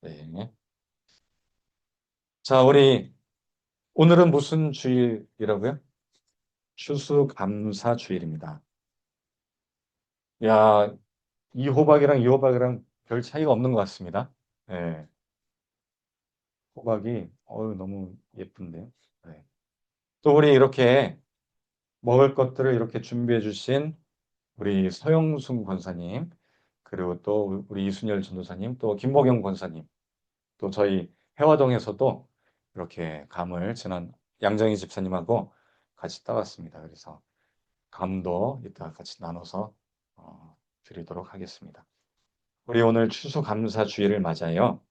네. 자, 우리 오늘은 무슨 주일이라고요? 추수감사주일입니다. 야, 이 호박이랑 별 차이가 없는 것 같습니다. 네. 호박이 너무 예쁜데요. 네. 또 우리 이렇게 먹을 것들을 이렇게 준비해 주신 우리 서영순 권사님, 그리고 또 우리 이순열 전도사님, 또 김보경 권사님, 또 저희 해화동에서도 이렇게 감을 지난 양정희 집사님하고 같이 따왔습니다. 그래서 감도 이따 같이 나눠서 드리도록 하겠습니다. 우리 오늘 추수감사주일을 맞아요.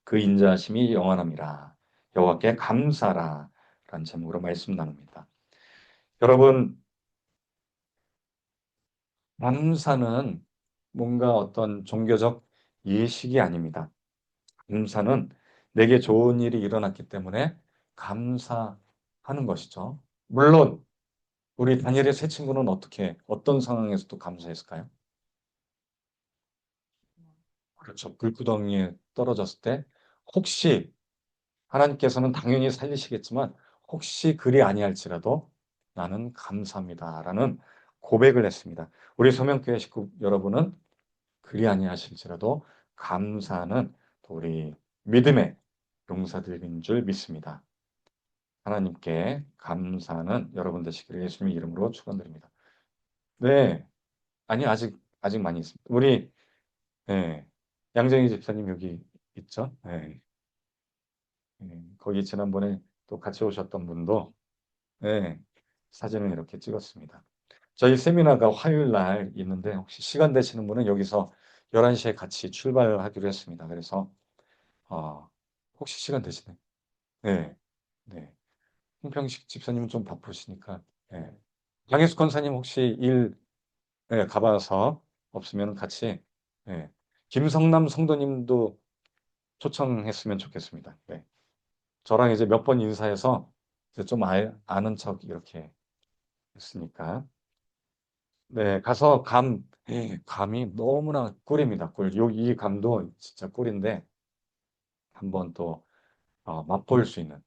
그 인자하심이 영원함이라 여호와께 감사라 라는 제목으로 말씀 나눕니다. 여러분, 감사는 뭔가 어떤 종교적 예식이 아닙니다. 감사는 내게 좋은 일이 일어났기 때문에 감사하는 것이죠. 물론 우리 다니엘의 세 친구는 어떤 상황에서 또 감사했을까요? 그렇죠. 불구덩이에 떨어졌을 때 혹시 하나님께서는 당연히 살리시겠지만 혹시 그리 아니할지라도 나는 감사합니다라는 고백을 했습니다. 우리 소명교회 식구 여러분은 그리 아니하실지라도 감사하는 또 우리 믿음의 용사들인 줄 믿습니다. 하나님께 감사하는 여러분 되시기를 예수님의 이름으로 축원드립니다. 네, 아니 아직 많이 있습니다. 우리 네, 양정희 집사님 여기 있죠? 네, 거기 지난번에 또 같이 오셨던 분도 네, 사진을 이렇게 찍었습니다. 저희 세미나가 화요일 날 있는데 혹시 시간 되시는 분은 여기서 11시에 같이 출발하기로 했습니다. 그래서 어, 혹시 시간 되시나요? 네, 네. 홍평식 집사님은 좀 바쁘시니까 네. 양혜숙 권사님 혹시 일 네, 가봐서 없으면 같이 네. 김성남 성도님도 초청했으면 좋겠습니다. 네. 저랑 이제 몇 번 인사해서 이제 좀 아는 척 이렇게 했으니까 네, 가서 감이 너무나 꿀입니다. 꿀. 이 감도 진짜 꿀인데 한번 또 맛볼 수 있는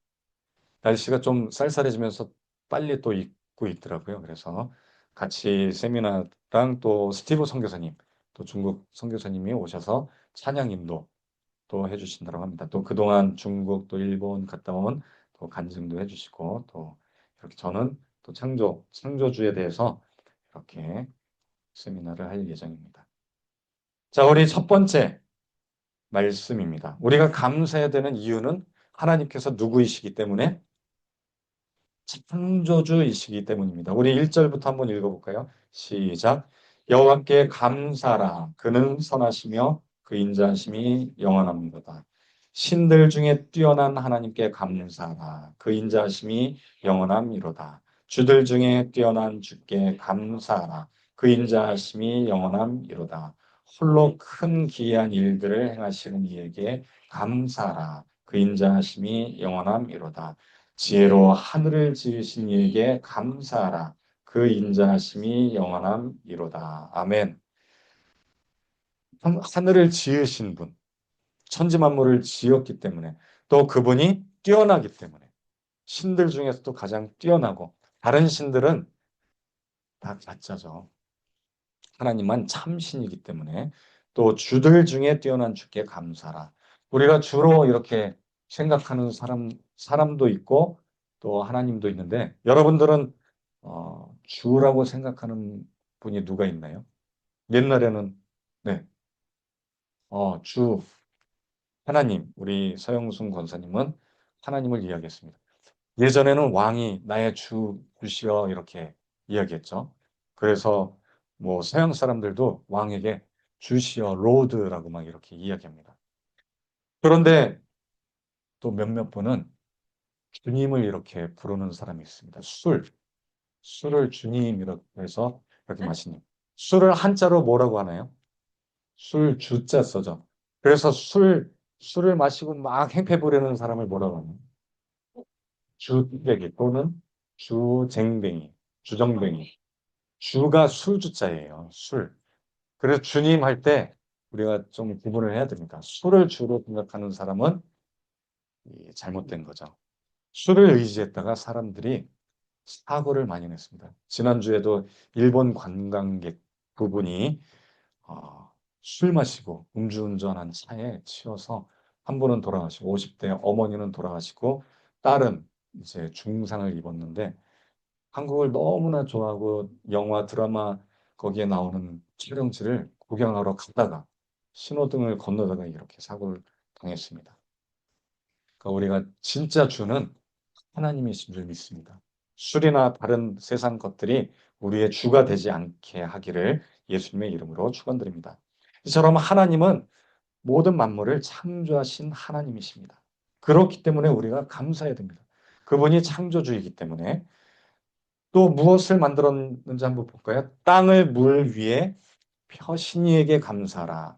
날씨가 좀 쌀쌀해지면서 빨리 또 익고 있더라고요. 그래서 같이 세미나랑 또 스티브 선교사님, 또 중국 선교사님이 오셔서 찬양 인도 또 해주신다고 합니다. 또 그동안 중국 또 일본 갔다 온 또 간증도 해주시고 또 이렇게 저는 또 창조주에 대해서 이렇게 세미나를 할 예정입니다. 자, 우리 첫 번째 말씀입니다. 우리가 감사해야 되는 이유는 하나님께서 누구이시기 때문에 창조주이시기 때문입니다. 우리 1절부터 한번 읽어볼까요? 시작. 여호와께 감사라. 그는 선하시며 그 인자하심이 영원합니다. 신들 중에 뛰어난 하나님께 감사라. 그 인자하심이 영원함이로다. 주들 중에 뛰어난 주께 감사라. 그 인자하심이 영원함이로다. 홀로 큰 기이한 일들을 행하시는 이에게 감사라. 그 인자하심이 영원함이로다. 지혜로 하늘을 지으신 이에게 감사하라. 그 인자하심이 영원함이로다. 아멘. 하늘을 지으신 분, 천지 만물을 지었기 때문에 또 그분이 뛰어나기 때문에 신들 중에서도 가장 뛰어나고 다른 신들은 다 가짜죠. 하나님만 참신이기 때문에 또 주들 중에 뛰어난 주께 감사라. 우리가 주로 이렇게 생각하는 사람도 있고 또 하나님도 있는데 여러분들은 주라고 생각하는 분이 누가 있나요? 옛날에는 네, 주 하나님 우리 서영순 권사님은 하나님을 이야기했습니다. 예전에는 왕이 나의 주시여 이렇게 이야기했죠. 그래서 뭐 서양 사람들도 왕에게 주시여 로드라고 막 이렇게 이야기합니다. 그런데 또 몇몇 분은 주님을 이렇게 부르는 사람이 있습니다. 술을 주님이라고 해서 이렇게 마시는. 술을 한자로 뭐라고 하나요? 술 주자 써죠. 그래서 술을 마시고 막 행패 부리는 사람을 뭐라고 하나요? 주객이 또는 주쟁뱅이, 주정뱅이. 주가 술주자예요. 술. 그래서 주님 할 때 우리가 좀 구분을 해야 됩니다. 술을 주로 생각하는 사람은 잘못된 거죠. 술을 의지했다가 사람들이 사고를 많이 냈습니다. 지난주에도 일본 관광객 부분이 술 마시고 음주운전한 차에 치여서 한 분은 돌아가시고 50대 어머니는 돌아가시고 딸은 이제 중상을 입었는데 한국을 너무나 좋아하고 영화, 드라마 거기에 나오는 촬영지를 구경하러 가다가 신호등을 건너다가 이렇게 사고를 당했습니다. 그러니까 우리가 진짜 주는 하나님이신 줄 믿습니다. 술이나 다른 세상 것들이 우리의 주가 되지 않게 하기를 예수님의 이름으로 축원드립니다. 이처럼 하나님은 모든 만물을 창조하신 하나님이십니다. 그렇기 때문에 우리가 감사해야 됩니다. 그분이 창조주이기 때문에 또 무엇을 만들었는지 한번 볼까요? 땅을 물 위에 펴신 이에게 감사라.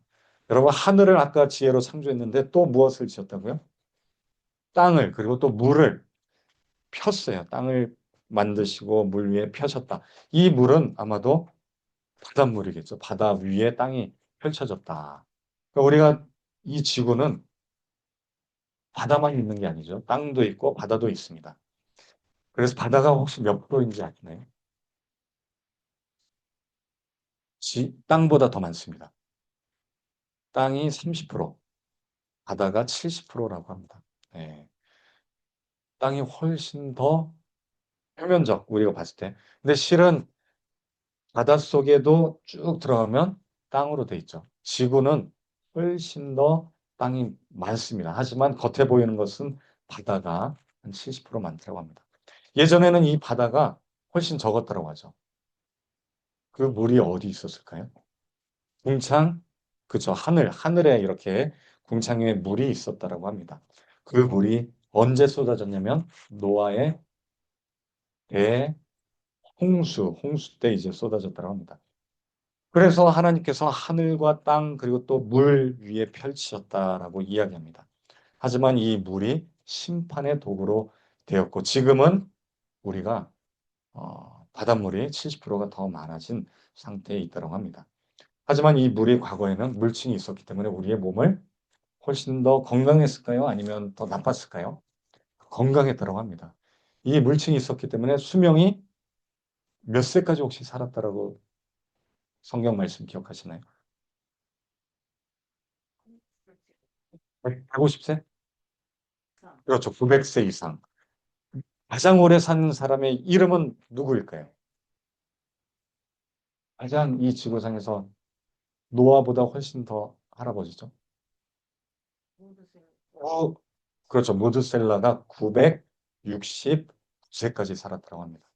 여러분 하늘을 아까 지혜로 창조했는데 또 무엇을 지었다고요? 땅을 그리고 또 물을 폈어요. 땅을 만드시고 물 위에 펴셨다. 이 물은 아마도 바닷물이겠죠. 바다 위에 땅이 펼쳐졌다. 그러니까 우리가 이 지구는 바다만 있는 게 아니죠. 땅도 있고 바다도 있습니다. 그래서 바다가 혹시 몇 프로인지 아시나요? 땅보다 더 많습니다. 땅이 30%, 바다가 70%라고 합니다. 네. 땅이 훨씬 더 표면적, 우리가 봤을 때. 근데 실은 바닷속에도 쭉 들어가면 땅으로 돼 있죠. 지구는 훨씬 더 땅이 많습니다. 하지만 겉에 보이는 것은 바다가 한 70% 많다고 합니다. 예전에는 이 바다가 훨씬 적었다고 하죠. 그 물이 어디 있었을까요? 궁창, 그죠. 하늘에 이렇게 궁창 위에 물이 있었다라고 합니다. 그 물이 언제 쏟아졌냐면 노아의 홍수 때 이제 쏟아졌다고 합니다. 그래서 하나님께서 하늘과 땅 그리고 또 물 위에 펼치셨다라고 이야기합니다. 하지만 이 물이 심판의 도구로 되었고 지금은 우리가 바닷물이 70%가 더 많아진 상태에 있다고 합니다. 하지만 이 물이 과거에는 물층이 있었기 때문에 우리의 몸을 훨씬 더 건강했을까요? 아니면 더 나빴을까요? 건강했다고 합니다. 이 물층이 있었기 때문에 수명이 몇 세까지 혹시 살았다라고 성경 말씀 기억하시나요? 150세? 그렇죠. 900세 이상. 가장 오래 사는 사람의 이름은 누구일까요? 가장 이 지구상에서 노아보다 훨씬 더 할아버지죠. 어, 그렇죠. 모드셀라가 969세까지 살았다고 합니다.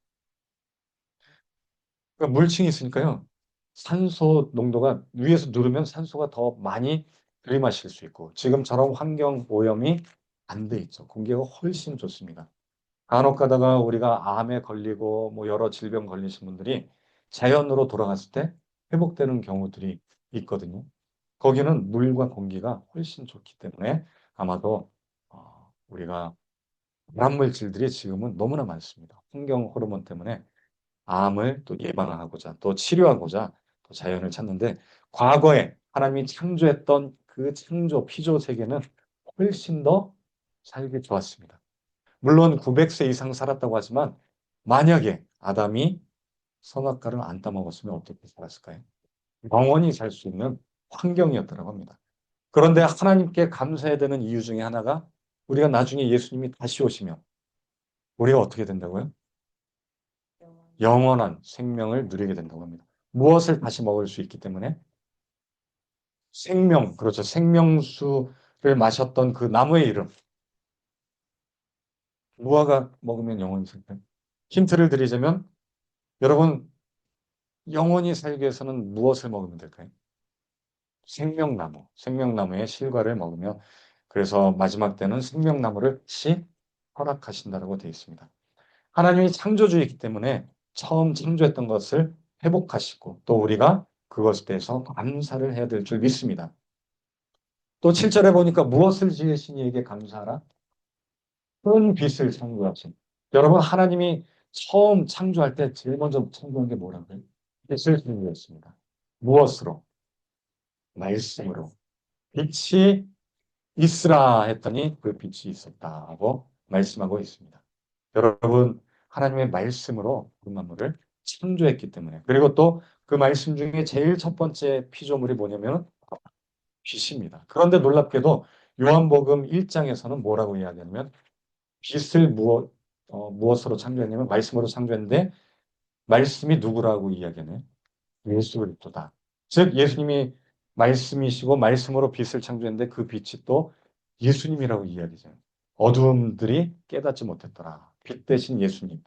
그러니까 물층이 있으니까요. 산소 농도가 위에서 누르면 산소가 더 많이 들이마실 수 있고 지금처럼 환경 오염이 안 돼 있죠. 공기가 훨씬 좋습니다. 간혹 가다가 우리가 암에 걸리고 뭐 여러 질병 걸리신 분들이 자연으로 돌아갔을 때 회복되는 경우들이 있거든요. 거기는 물과 공기가 훨씬 좋기 때문에 아마도 우리가 발암 물질들이 지금은 너무나 많습니다. 환경 호르몬 때문에 암을 또 예방하고자 또 치료하고자 또 자연을 찾는데 과거에 하나님이 창조했던 그 창조 피조 세계는 훨씬 더 살기 좋았습니다. 물론 900세 이상 살았다고 하지만 만약에 아담이 선악과를 안 따먹었으면 어떻게 살았을까요? 영원히 살 수 있는 환경이었다고 합니다. 그런데 하나님께 감사해야 되는 이유 중에 하나가 우리가 나중에 예수님이 다시 오시면 우리가 어떻게 된다고요? 영원한 생명을 누리게 된다고 합니다. 무엇을 다시 먹을 수 있기 때문에? 생명, 그렇죠. 생명수를 마셨던 그 나무의 이름. 무화과 먹으면 영원히 살까요? 힌트를 드리자면 여러분 영원히 살기 위해서는 무엇을 먹으면 될까요? 생명나무, 생명나무의 실과를 먹으며 그래서 마지막 때는 생명나무를 시 허락하신다라고 되어 있습니다. 하나님이 창조주이기 때문에 처음 창조했던 것을 회복하시고 또 우리가 그것에 대해서 감사를 해야 될 줄 믿습니다. 또 7절에 보니까 무엇을 지으신 이에게 감사하라? 큰 빛을 창조하신. 여러분 하나님이 처음 창조할 때 제일 먼저 창조한 게 뭐라고요? 빛을 창조했습니다. 무엇으로? 말씀으로. 빛이 있으라 했더니 그 빛이 있었다고 말씀하고 있습니다. 여러분, 하나님의 말씀으로 그 만물을 창조했기 때문에, 그리고 또 그 말씀 중에 제일 첫 번째 피조물이 뭐냐면 빛입니다. 그런데 놀랍게도 요한복음 1장에서는 뭐라고 이야기하냐면 빛을 무엇으로 창조했냐면 말씀으로 창조했는데, 말씀이 누구라고 이야기하나요? 예수 그리스도다. 즉 예수님이 말씀이시고 말씀으로 빛을 창조했는데 그 빛이 또 예수님이라고 이야기해요. 어두움들이 깨닫지 못했더라. 빛 대신 예수님.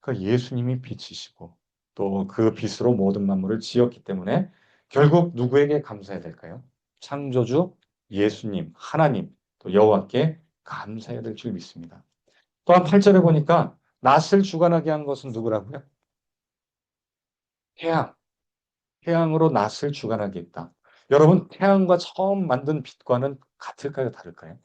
그 예수님이 빛이시고 또 그 빛으로 모든 만물을 지었기 때문에 결국 누구에게 감사해야 될까요? 창조주 예수님, 하나님, 또 여호와께 감사해야 될 줄 믿습니다. 또한 8절에 보니까 낫을 주관하게 한 것은 누구라고요? 태양. 태양으로 낫을 주관하게 했다. 여러분, 태양과 처음 만든 빛과는 같을까요? 다를까요?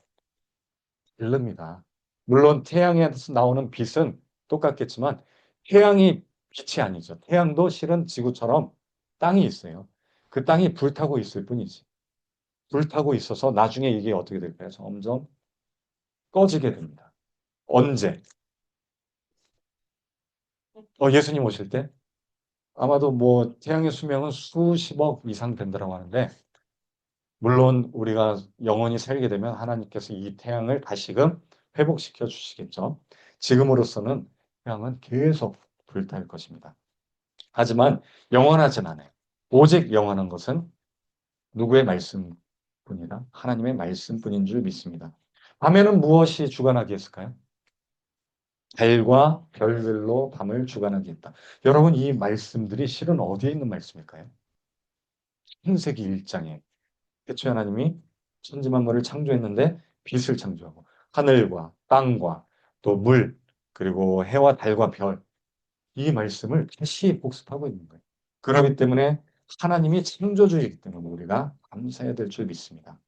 다릅니다. 물론 태양에서 나오는 빛은 똑같겠지만 태양이 빛이 아니죠. 태양도 실은 지구처럼 땅이 있어요. 그 땅이 불타고 있을 뿐이지. 불타고 있어서 나중에 이게 어떻게 될까요? 점점 꺼지게 됩니다. 언제? 예수님 오실 때? 아마도 뭐 태양의 수명은 수십억 이상 된다고 하는데, 물론 우리가 영원히 살게 되면 하나님께서 이 태양을 다시금 회복시켜 주시겠죠. 지금으로서는 태양은 계속 불탈 것입니다. 하지만 영원하진 않아요. 오직 영원한 것은 누구의 말씀뿐이라 하나님의 말씀뿐인 줄 믿습니다. 밤에는 무엇이 주관하게 했을까요? 달과 별들로 밤을 주관하게 했다. 여러분, 이 말씀들이 실은 어디에 있는 말씀일까요? 창세기 1장에 태초에 하나님이 천지 만물을 창조했는데 빛을 창조하고 하늘과 땅과 또 물, 그리고 해와 달과 별, 이 말씀을 다시 복습하고 있는 거예요. 그렇기 때문에 하나님이 창조주이기 때문에 우리가 감사해야 될 줄 믿습니다.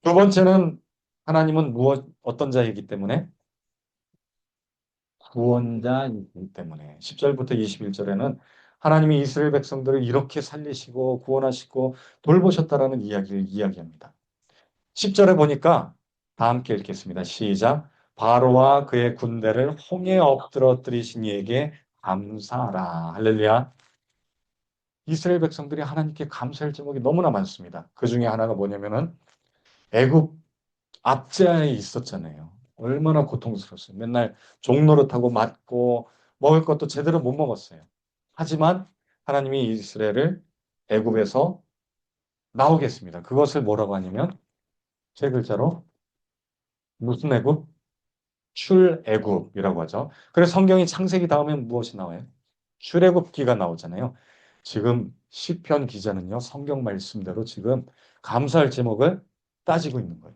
두 번째는 하나님은 어떤 자이기 때문에? 구원자이기 때문에. 10절부터 21절에는 하나님이 이스라엘 백성들을 이렇게 살리시고 구원하시고 돌보셨다라는 이야기를 이야기합니다. 10절에 보니까 다 함께 읽겠습니다. 시작. 바로와 그의 군대를 홍해에 엎드러뜨리신 이에게 감사하라. 할렐루야. 이스라엘 백성들이 하나님께 감사할 제목이 너무나 많습니다. 그 중에 하나가 뭐냐면은 애굽 압제하에 있었잖아요. 얼마나 고통스러웠어요. 맨날 종노릇하고 맞고 먹을 것도 제대로 못 먹었어요. 하지만 하나님이 이스라엘을 애굽에서 나오게 했습니다. 그것을 뭐라고 하냐면 세 글자로 무슨 애굽? 출애굽이라고 하죠. 그래서 성경이 창세기 다음에 무엇이 나와요? 출애굽기가 나오잖아요. 지금 시편 기자는요, 성경 말씀대로 지금 감사할 제목을 따지고 있는 거예요.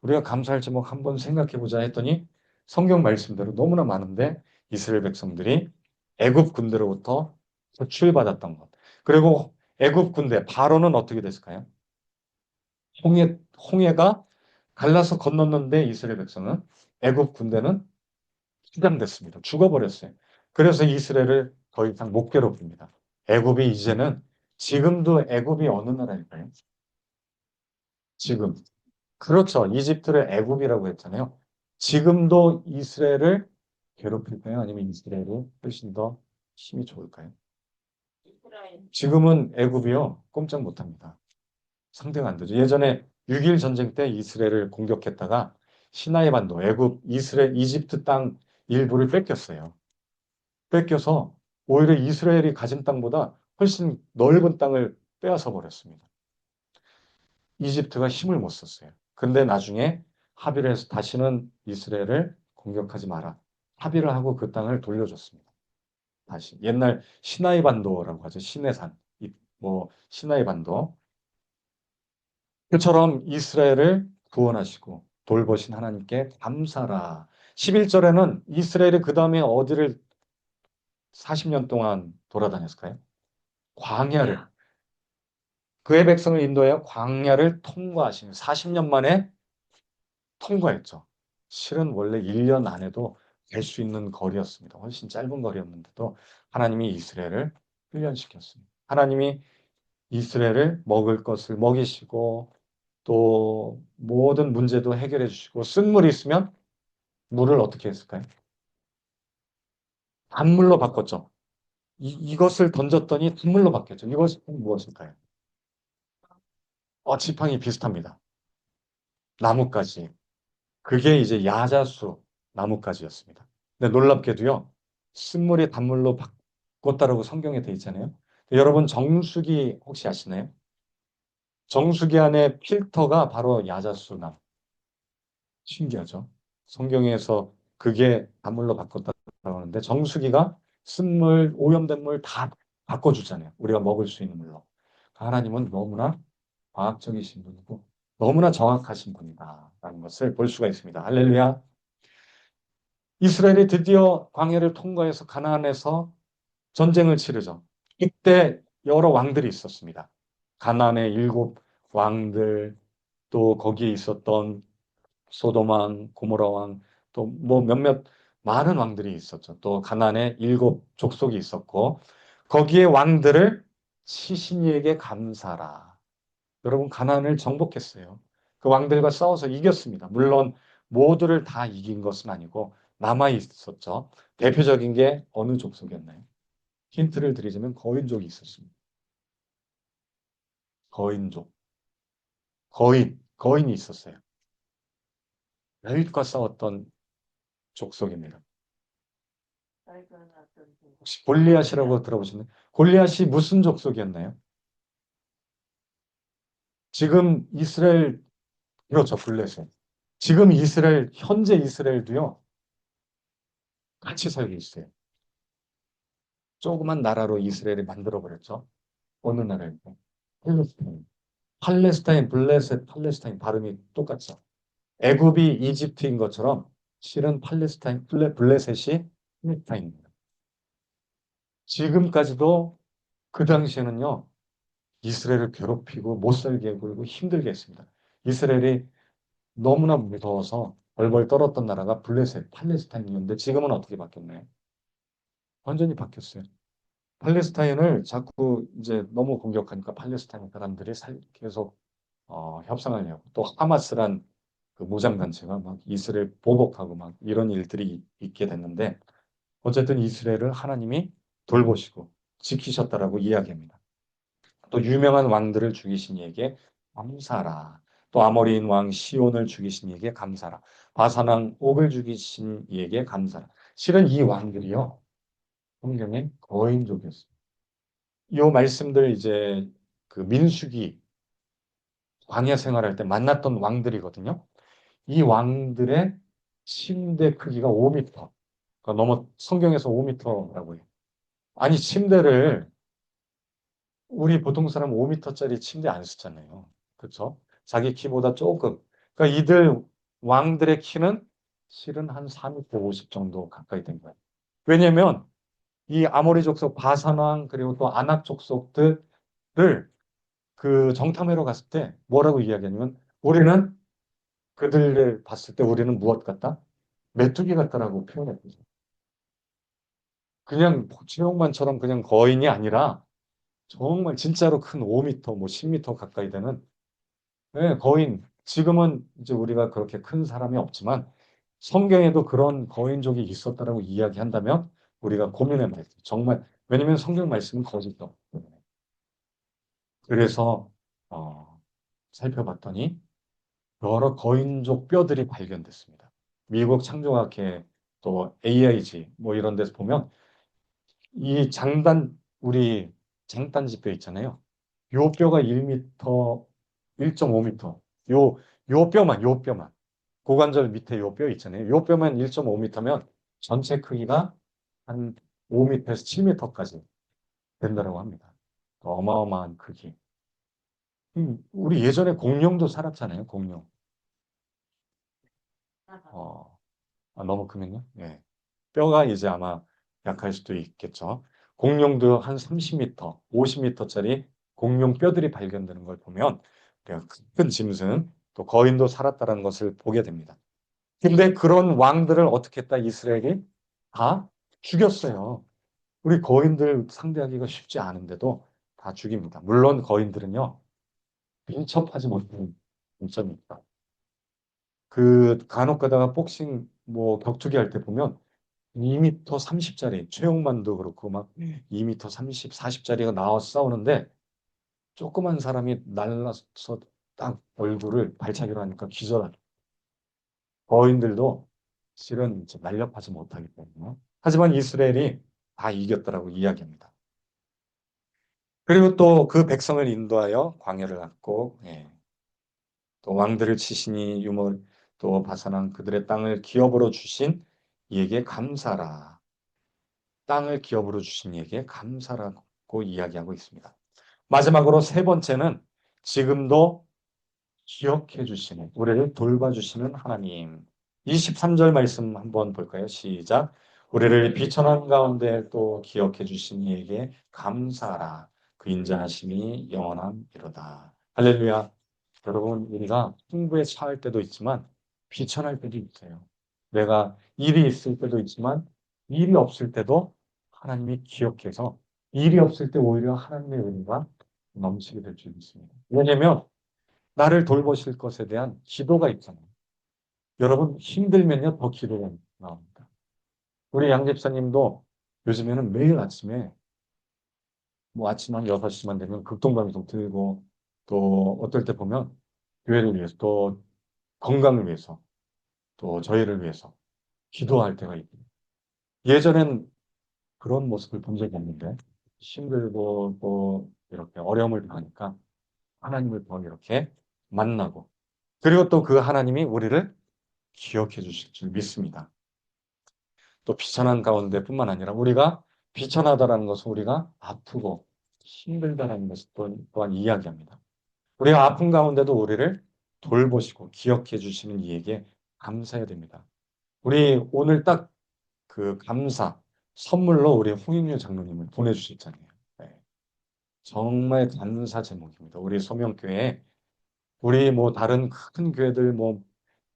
우리가 감사할 제목 한번 생각해 보자 했더니 성경 말씀대로 너무나 많은데 이스라엘 백성들이 애굽 군대로부터 구출받았던 것. 그리고 애굽 군대 바로는 어떻게 됐을까요? 홍해가 갈라서 건넜는데 이스라엘 백성은, 애굽 군대는 수장됐습니다. 죽어버렸어요. 그래서 이스라엘을 더 이상 못 괴롭힙니다. 애굽이 이제는, 지금도 애굽이 어느 나라일까요? 지금. 그렇죠. 이집트를 애굽이라고 했잖아요. 지금도 이스라엘을 괴롭힐까요? 아니면 이스라엘이 훨씬 더 힘이 좋을까요? 지금은 애굽이요, 꼼짝 못합니다. 상대가 안 되죠. 예전에 6.1 전쟁 때 이스라엘을 공격했다가 시나이 반도, 애굽, 이스라엘, 이집트 땅 일부를 뺏겼어요. 뺏겨서 오히려 이스라엘이 가진 땅보다 훨씬 넓은 땅을 빼앗아 버렸습니다. 이집트가 힘을 못 썼어요. 근데 나중에 합의를 해서 다시는 이스라엘을 공격하지 마라. 합의를 하고 그 땅을 돌려줬습니다. 다시. 옛날 시나이 반도라고 하죠. 시내산. 뭐 시나이 반도. 그처럼 이스라엘을 구원하시고 돌보신 하나님께 감사라. 11절에는 이스라엘이 그 다음에 어디를 40년 동안 돌아다녔을까요? 광야를. 그의 백성을 인도하여 광야를 통과하시는 40년 만에 통과했죠. 실은 원래 1년 안에도 갈 수 있는 거리였습니다. 훨씬 짧은 거리였는데도 하나님이 이스라엘을 훈련시켰습니다. 하나님이 이스라엘을 먹을 것을 먹이시고 또 모든 문제도 해결해 주시고 쓴물이 있으면 물을 어떻게 했을까요? 단물로 바꿨죠. 이것을 던졌더니 단물로 바뀌었죠. 이것은 무엇일까요? 지팡이 비슷합니다. 나뭇가지. 그게 이제 야자수 나뭇가지였습니다. 근데 놀랍게도요. 쓴물이 단물로 바꿨다라고 성경에 돼 있잖아요. 여러분 정수기 혹시 아시나요? 정수기 안에 필터가 바로 야자수나 신기하죠. 성경에서 그게 단물로 바꿨다고 하는데 정수기가 쓴물, 오염된 물 다 바꿔주잖아요. 우리가 먹을 수 있는 물로. 하나님은 너무나 과학적이신 분이고 너무나 정확하신 분이다라는 것을 볼 수가 있습니다. 할렐루야. 이스라엘이 드디어 광야를 통과해서 가나안에서 전쟁을 치르죠. 이때 여러 왕들이 있었습니다. 가나안의 7왕들, 또 거기에 있었던 소돔 왕, 고모라 왕, 또 뭐 몇몇 많은 왕들이 있었죠. 또 가나안에 7족속이 있었고 거기에 왕들을 시신이에게 감사라. 여러분 가나안을 정복했어요. 그 왕들과 싸워서 이겼습니다. 물론 모두를 다 이긴 것은 아니고 남아 있었죠. 대표적인 게 어느 족속이었나요? 힌트를 드리자면 거인족이 있었습니다. 거인족. 거인이 있었어요. 다윗과 싸웠던 족속입니다. 혹시 골리앗이라고 들어보셨나요? 골리앗이 무슨 족속이었나요? 지금 이스라엘, 그렇죠, 블레셋. 지금 이스라엘, 현재 이스라엘도요, 같이 살고 있어요. 조그만 나라로 이스라엘이 만들어버렸죠. 어느 나라일까요? 팔레스타인. 팔레스타인, 블레셋, 팔레스타인 발음이 똑같죠. 애굽이 이집트인 것처럼 실은 팔레스타인, 블레셋이 팔레스타인입니다. 지금까지도 그 당시에는요, 이스라엘을 괴롭히고 못 살게 굴고 힘들게 했습니다. 이스라엘이 너무나 무서워서 벌벌 떨었던 나라가 블레셋, 팔레스타인이었는데 지금은 어떻게 바뀌었나요? 완전히 바뀌었어요. 팔레스타인을 자꾸 이제 너무 공격하니까 팔레스타인 사람들이 계속 협상을 하고 또 하마스란 그 무장단체가 막 이스라엘 보복하고 막 이런 일들이 있게 됐는데 어쨌든 이스라엘을 하나님이 돌보시고 지키셨다라고 이야기합니다. 또 유명한 왕들을 죽이신 이에게 감사라. 또 아모리인 왕 시온을 죽이신 이에게 감사라. 바산 왕 옥을 죽이신 이에게 감사라. 실은 이 왕들이요. 성경의 거인족이었어요. 이 말씀들 이제 그 민수기 광야 생활할 때 만났던 왕들이거든요. 이 왕들의 침대 크기가 5m. 그러니까 너무 성경에서 5m라고 해요. 아니 침대를 우리 보통 사람 5m짜리 침대 안 쓰잖아요. 그렇죠? 자기 키보다 조금. 그러니까 이들 왕들의 키는 실은 한 4m 50 정도 가까이 된 거예요. 왜냐하면 이 아모리 족속 바산 왕 그리고 또 아낙 족속들을 그 정탐하러 갔을 때 뭐라고 이야기하냐면 우리는 그들을 봤을 때 우리는 무엇 같다? 메뚜기 같다라고 표현했거든요. 그냥 최홍만처럼 그냥 거인이 아니라 정말 진짜로 큰 5m, 뭐 10m 가까이 되는 네, 거인. 지금은 이제 우리가 그렇게 큰 사람이 없지만 성경에도 그런 거인족이 있었다라고 이야기한다면 우리가 고민해야 돼요. 정말 왜냐하면 성경 말씀은 거짓도. 그래서 살펴봤더니 여러 거인족 뼈들이 발견됐습니다. 미국 창조학회 또 AIG 뭐 이런 데서 보면 이 우리 장단지 뼈 있잖아요. 요 뼈가 1m, 1.5m. 요 뼈만. 고관절 밑에 요 뼈 있잖아요. 요 뼈만 1.5m면 전체 크기가 한 5m에서 7m까지 된다고 합니다. 어마어마한 크기. 우리 예전에 공룡도 살았잖아요. 공룡. 어, 너무 크면요? 네. 뼈가 이제 아마 약할 수도 있겠죠. 공룡도 한 30m, 50m짜리 공룡 뼈들이 발견되는 걸 보면 큰 짐승, 또 거인도 살았다는 것을 보게 됩니다. 근데 그런 왕들을 어떻게 했다? 이스라엘이 다 죽였어요. 우리 거인들 상대하기가 쉽지 않은데도 다 죽입니다. 물론 거인들은요, 민첩하지 못하는 점이 있다. 그 간혹 가다가 복싱 뭐 격투기 할 때 보면 2m 30짜리 최용만도 그렇고 막 2m 30, 40짜리가 나와서 싸우는데 조그만 사람이 날라서 딱 얼굴을 발차기로 하니까 기절하죠. 거인들도 실은 이제 날렵하지 못하기 때문에. 하지만 이스라엘이 다 이겼다라고 이야기합니다. 그리고 또 그 백성을 인도하여 광야를 갔고, 예, 또 왕들을 치시니 유물 또 바산한 그들의 땅을 기업으로 주신 이에게 감사라. 땅을 기업으로 주신 이에게 감사라고 이야기하고 있습니다. 마지막으로 세 번째는 지금도 기억해 주시는, 우리를 돌봐주시는 하나님. 23절 말씀 한번 볼까요? 시작. 우리를 비천한 가운데 또 기억해 주신 이에게 감사하라. 그 인자하심이 영원함이로다. 할렐루야. 여러분, 우리가 풍부에 처할 때도 있지만 비천할 때도 있어요. 내가 일이 있을 때도 있지만 일이 없을 때도 하나님이 기억해서 일이 없을 때 오히려 하나님의 은혜가 넘치게 될 줄 믿습니다. 왜냐하면 나를 돌보실 것에 대한 기도가 있잖아요. 여러분 힘들면요 더 기도가 나옵니다. 우리 양 집사님도 요즘에는 매일 아침에 뭐 아침 한 6시만 되면 극동방송 들고 또 어떨 때 보면 교회를 위해서 또 건강을 위해서 또 저희를 위해서 기도할 때가 있고 예전엔 그런 모습을 본 적이 없는데 힘들고 또 이렇게 어려움을 당하니까 하나님을 더 이렇게 만나고 그리고 또 그 하나님이 우리를 기억해 주실 줄 믿습니다. 또 비천한 가운데뿐만 아니라 우리가 비천하다라는 것은 우리가 아프고 힘들다라는 것을 또한 이야기합니다. 우리가 아픈 가운데도 우리를 돌보시고 기억해 주시는 이에게 감사해야 됩니다. 우리 오늘 딱 그 감사 선물로 우리 홍인유 장로님을 보내주셨잖아요. 네. 정말 감사 제목입니다. 우리 소명교회 우리 뭐 다른 큰 교회들 뭐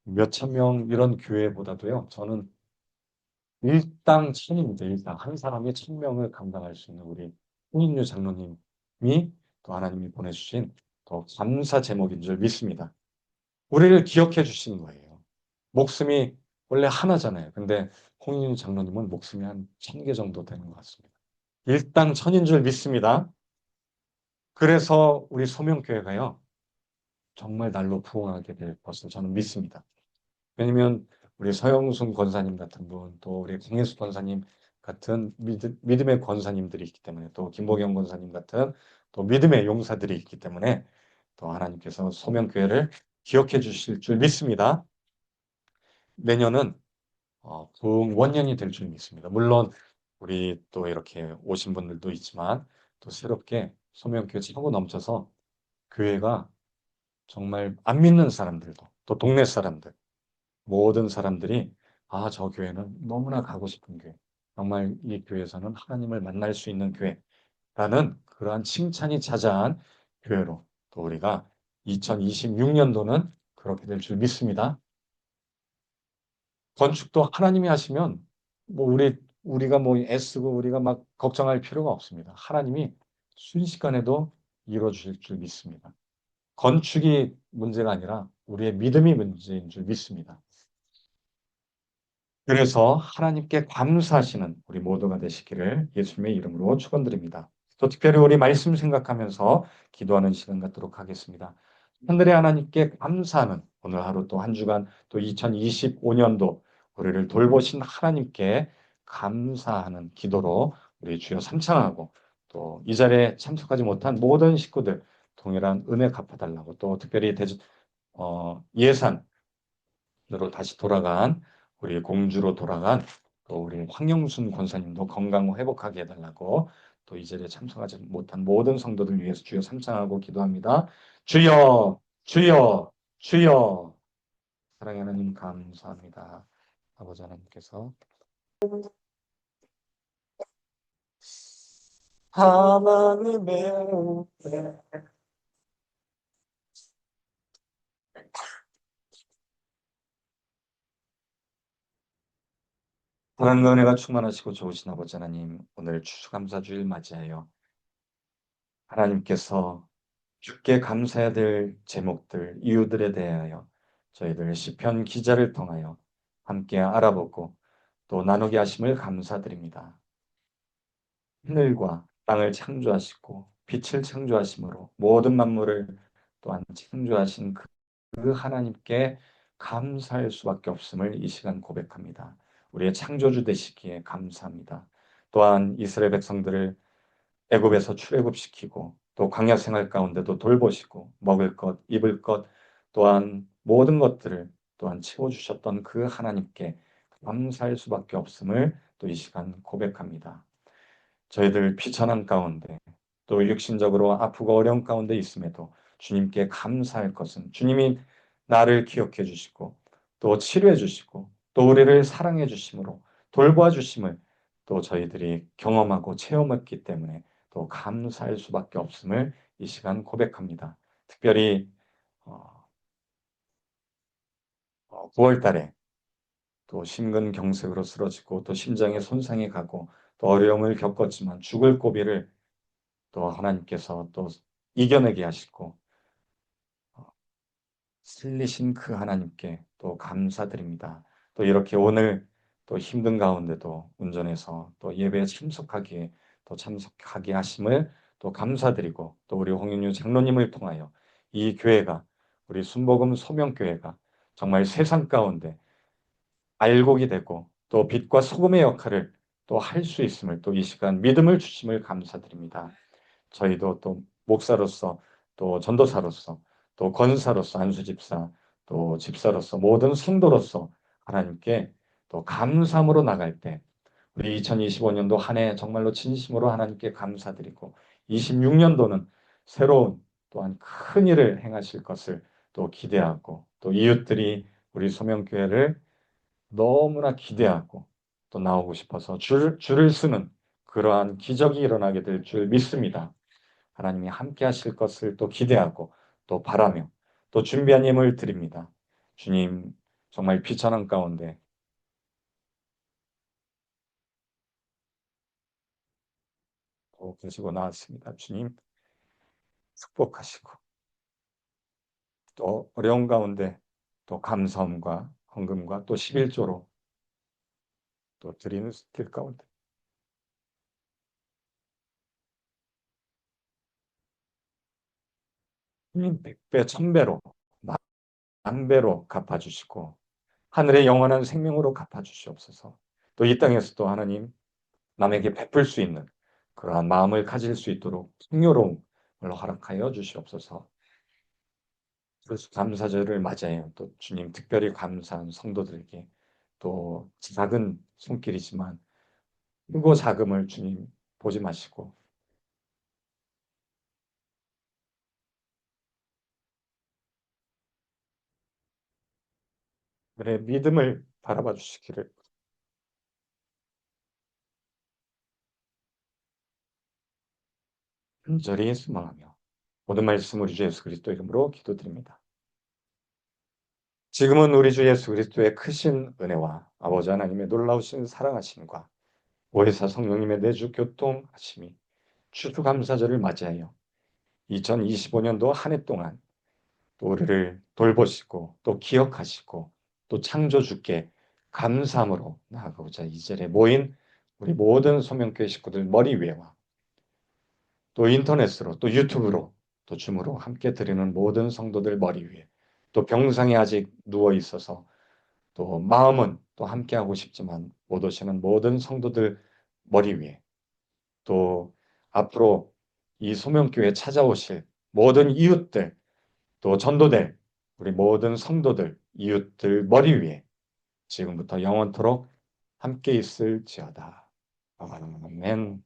몇천 명 이런 교회보다도요. 저는 일당 천입니다. 일당 한 사람이 1,000명을 감당할 수 있는 우리 홍인유 장로님이 또 하나님이 보내주신 더 감사 제목인 줄 믿습니다. 우리를 기억해 주신 거예요. 목숨이 원래 하나잖아요. 근데 홍인유 장로님은 목숨이 한 1,000개 정도 되는 것 같습니다. 일당 천인 줄 믿습니다. 그래서 우리 소명교회가요. 정말 날로 부흥하게 될 것을 저는 믿습니다. 왜냐면 우리 서영순 권사님 같은 분, 또 우리 강혜수 권사님 같은 믿음의 권사님들이 있기 때문에 또 김보경 권사님 같은 또 믿음의 용사들이 있기 때문에 또 하나님께서 소명교회를 기억해 주실 줄 믿습니다. 내년은 부흥 원년이 될 줄 믿습니다. 물론 우리 또 이렇게 오신 분들도 있지만 또 새롭게 소명교회 차고 넘쳐서 교회가 정말 안 믿는 사람들도 또 동네 사람들 모든 사람들이 아, 저 교회는 너무나 가고 싶은 교회. 정말 이 교회에서는 하나님을 만날 수 있는 교회라는 그러한 칭찬이 자자한 교회로 또 우리가 2026년도는 그렇게 될 줄 믿습니다. 건축도 하나님이 하시면 뭐 우리가 뭐 애쓰고 우리가 막 걱정할 필요가 없습니다. 하나님이 순식간에도 이루어 주실 줄 믿습니다. 건축이 문제가 아니라 우리의 믿음이 문제인 줄 믿습니다. 그래서 하나님께 감사하시는 우리 모두가 되시기를 예수님의 이름으로 축원드립니다. 또 특별히 우리 말씀 생각하면서 기도하는 시간 갖도록 하겠습니다. 하늘의 하나님께 감사하는 오늘 하루 또 한 주간 또 2025년도 우리를 돌보신 하나님께 감사하는 기도로 우리 주여 삼창하고 또 이 자리에 참석하지 못한 모든 식구들 동일한 은혜 갚아달라고 또 특별히 예산 으로 다시 돌아간 우리 공주로 돌아간 또 우리 황영순 권사님도 건강 회복하게 해달라고 또 이 자리에 참석하지 못한 모든 성도들 위해서 주여 삼창하고 기도합니다. 주여, 주여, 주여. 사랑하는 하나님 감사합니다. 아버지 하나님께서 하나님의 하나님의 은혜가 충만하시고 좋으신 아버지 하나님 오늘 추수감사주일 맞이하여 하나님께서 주께 감사해야 될 제목들, 이유들에 대하여 저희들 시편 기자를 통하여 함께 알아보고 또 나누게 하심을 감사드립니다. 하늘과 땅을 창조하시고 빛을 창조하심으로 모든 만물을 또한 창조하신 그 하나님께 감사할 수밖에 없음을 이 시간 고백합니다. 우리의 창조주 되시기에 감사합니다. 또한 이스라엘 백성들을 애굽에서 출애굽시키고 또 광야 생활 가운데도 돌보시고 먹을 것, 입을 것 또한 모든 것들을 또한 채워주셨던 그 하나님께 감사할 수밖에 없음을 또 이 시간 고백합니다. 저희들 비천한 가운데 또 육신적으로 아프고 어려운 가운데 있음에도 주님께 감사할 것은 주님이 나를 기억해 주시고 또 치료해 주시고 또 우리를 사랑해 주심으로 돌보아 주심을 또 저희들이 경험하고 체험했기 때문에 또 감사할 수밖에 없음을 이 시간 고백합니다. 특별히 9월 달에 또 심근경색으로 쓰러지고 또 심장에 손상이 가고 또 어려움을 겪었지만 죽을 고비를 또 하나님께서 또 이겨내게 하시고 살리신 그 하나님께 또 감사드립니다. 또 이렇게 오늘 또 힘든 가운데도 운전해서 또 예배에 참석하기에 또 참석하게 하심을 또 감사드리고 또 우리 홍윤유 장로님을 통하여 이 교회가 우리 순복음 소명교회가 정말 세상 가운데 알곡이 되고 또 빛과 소금의 역할을 또 할 수 있음을 또 이 시간 믿음을 주심을 감사드립니다. 저희도 또 목사로서 또 전도사로서 또 권사로서 안수집사 또 집사로서 모든 성도로서 하나님께 또 감사함으로 나갈 때 우리 2025년도 한 해 정말로 진심으로 하나님께 감사드리고 26년도는 새로운 또한 큰 일을 행하실 것을 또 기대하고 또 이웃들이 우리 소명교회를 너무나 기대하고 또 나오고 싶어서 줄을 서는 그러한 기적이 일어나게 될 줄 믿습니다. 하나님이 함께 하실 것을 또 기대하고 또 바라며 또 준비한 힘을 드립니다. 주님 정말 비천한 가운데 또 계시고 나왔습니다. 주님 축복하시고 또 어려운 가운데 또 감사함과 헌금과 또 11조로 또 드리는 길 가운데 주님 100배, 1000배로 만배로 갚아주시고 하늘의 영원한 생명으로 갚아주시옵소서. 또 이 땅에서 또 하나님 남에게 베풀 수 있는 그러한 마음을 가질 수 있도록 풍요로움을 허락하여 주시옵소서. 그래서 감사절을 맞아요. 또 주님 특별히 감사한 성도들에게 또 작은 손길이지만 크고 작음을 주님 보지 마시고 그의 믿음을 바라봐 주시기를 간절히 소망하며 모든 말씀 우리 주 예수 그리스도 이름으로 기도드립니다. 지금은 우리 주 예수 그리스도의 크신 은혜와 아버지 하나님의 놀라우신 사랑하심과 오해사 성령님의 내주 교통하심이 추수감사절을 맞이하여 2025년도 한 해 동안 또 우리를 돌보시고 또 기억하시고 또 창조주께 감사함으로 나아가고자 이 자리에 모인 우리 모든 소명교회 식구들 머리 위에와 또 인터넷으로 또 유튜브로 또 줌으로 함께 드리는 모든 성도들 머리 위에 또 병상에 아직 누워 있어서 또 마음은 또 함께하고 싶지만 못 오시는 모든 성도들 머리 위에 또 앞으로 이 소명교회 찾아오실 모든 이웃들 또 전도될 우리 모든 성도들 이웃들 머리 위에 지금부터 영원토록 함께 있을지어다. 아멘.